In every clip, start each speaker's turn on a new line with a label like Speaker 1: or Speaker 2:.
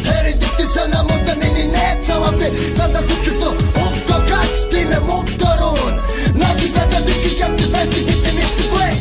Speaker 1: Хэрэг дэвтэ санаа мунда миний нэт цавабэ Цанда хүчтэй өгдөө гач тимэ мөгдөрөн Наги сата дэки чамты бэсти дэвтэ мэцгүй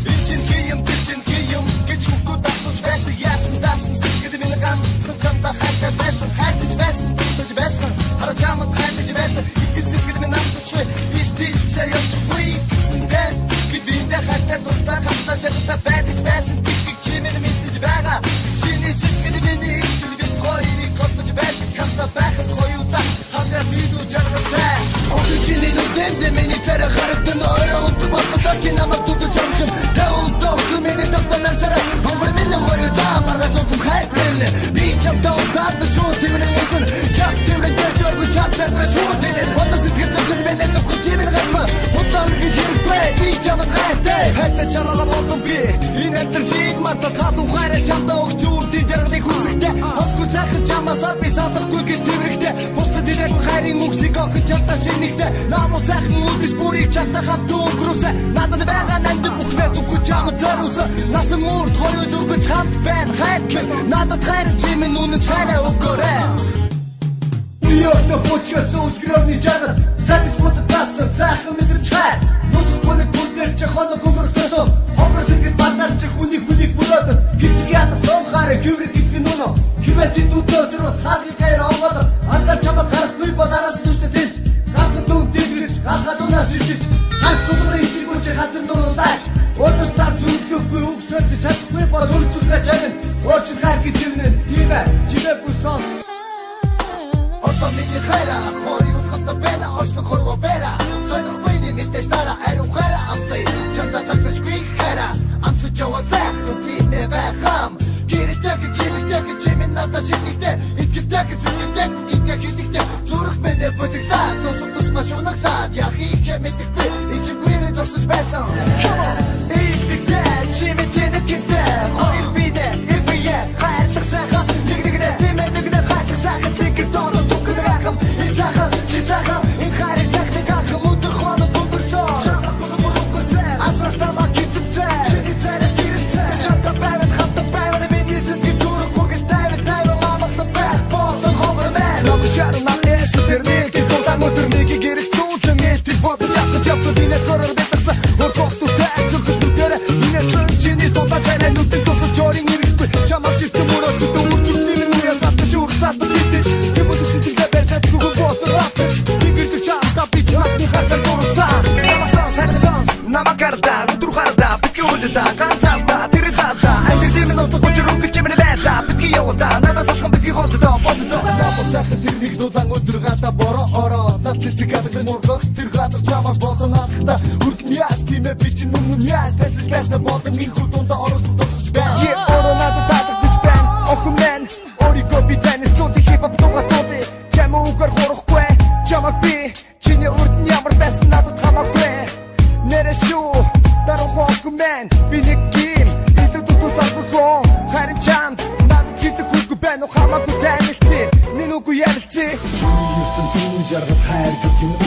Speaker 1: Бичин кийм гэж хүкүү дасууч байсан яасан дасан Сэгэд минь гам цочамда хайтай байсан хайтай байсан гэж байсан Хара чамд хайтай байсан Икис сэгэд минь намтчгүй Биш чая явчихгүй гэсэндээ Бидиндээ хайтай дуртай хатаа чагта байдаг байсан Биг чимэн мэдэж байгаа Чиний сэгэд миний бит хоёрыг котж байдаг хатаа байхад хоёулаа хагас идүү жаргалтай Очичний нүдэнд миний царай харагдан орой унтах болголоо чи намайг зүдэж орхим Тавуулдох миний тавтанаар сарай Хонгор миний хоёулаа маргаж унтах хайплэн Би чамдаа унтаад шууд тэмрэн усан Чак тэмрэн дэшоргүй чаптарда шууд тэмрэн Бодос итгэр зүгэн мэнэ зүгэн чимэн гатма Хуталгын хэрэглээ би чамд хайтай Хайтай чамаага болдом би Энэ энтерлийг мартад хатуу хайраа чамдаа өгч үрдий жаргалыг хүсэхтэй Хосгүй сайхан чамаасаа би садахгүй гэж тэмрэхтэй Бусдад ирэх хайрын үгсийг огч чамдаа шинэгтэй Намуу сайхан үдэс бүрийг чамдаа хатуу өнгөрөөсэй Надад байгаа нандин бүхнээ зүггүй чамд зориулсан Насан үрд хоёуд үргэж хамт байна хайркэн Надад хайрын чимэн үнэнч хайраа өгөөрэй Уйотно почгасан үтгэрөвний жанр Садис будад тасан сайхан мэдрэмж хайр Нууцх хүнийг бүдээр чи хоног өнгөрөхөөсөн Хонгор сэгэд баднаар чи хүнийг бүрөөдөн Хитэг ядах сон хараа хөврэг итгэн үнэ Хивэ чи дүүдөө зөрөд хаалгыг хайр овгодор Ардал чамаг харахгүй бол араас нүштэй тэнц Ганцхан дүн дэгрэж ганцхан дунаа шилжиж Хас дугрын ичиргүүн чи хасар нуруулаач Одостар зүрхлөхгүй үгсөж чадахгүй бол үлцүүлгээ чагна Орчин хайр гэж юмнэн тиймэ чимээгүй сонс Орто миний хайра хоёуд хамта бэна Ошлон хорго бэра Сойдохгүй ни мэдээж тара айрун хайра амтлay Чамда цагташгүй хайра Амцу чава сайхан тиймэ байхам Гэрэлдэг чимэн надад шинэгтэй Итгэдэг зүтгэдэг итгэг хидэгтэй Зүрх мэнэ бүдэгдээ Цосох тусмаш унагтаад Яхийг мэдэгтэй Ичимгүйрэ зогсож байсан Итгэдэг чимэн тэнэг гинтэй Хоёр бидэ эвэе хайрлах сайхан Нэгнэгнэ тиймэ нэгнэ хайрлах сайхан Тэгэр дόνο түгэн байхам Сайхан чи сайхан Энэ хайрыг сайхныг ахам Өндөр хоно бүмбэрсөн Асаас намаа гитэмтэй Чиний царай гэрэлтэй Чамда байван хамта байван Миний сэсгэн түрэг хүргэж тайван Тайван мамалсан байх болон хомор мэн Намы шарунаа эсэ тэрнийг Тултан өдөрнийг гэрэх зүүлэн Элтэг бодож явцаж явцад Инэт хорор битэрсэн Хөрхохтуртай зүрхët нүдэрэ Инэтлэн чиний тултан царай нүдэн тусаж Жорин ирэхгүй Чамаг ширтэн мөрөд Дүн үрчүртнийн нүрэ сатан шүүр сатан битэж Тэбүдэ сэтгэлээ барь чадгүй ботор атаж Тэгэрдэг чамда би чамагны харцар дурсан Намаг сонс харин сонс Намаг гарда Өдөр харда Битги үлдэ Ганцавда Тэр дата Айдэрдимэн утас бочрог чимэн байта Битги явда Надад салхан битги холдо боддо Намаг сайхан тэрнийг дулаан өдөр гата боро ороо Тавчилтиг гадаг мургах Тэр гадаг чамаг болон атахта Хүргэн яас тиймэ би чин өмнө яас Тайлж байсна болон ин хурдунда орос тусаж байна Чи ороо надад татагдаж байна Охин мэн Оригоо би таны цуди хипап тугатуди Чамаа үгээр хорохгүй Чамаг би Чиний урд нь ямар байсан надад хамаагүй Нэрэ шүү Даруу охин мэн Би нэг гим Идэ дутуу залбахоо Харин чамд Надад хитэг хүргүй байна уу хамаагүй танилцээ Минь үгүй ярилцээ Ертөн зүүн жаргал хайр гэх юм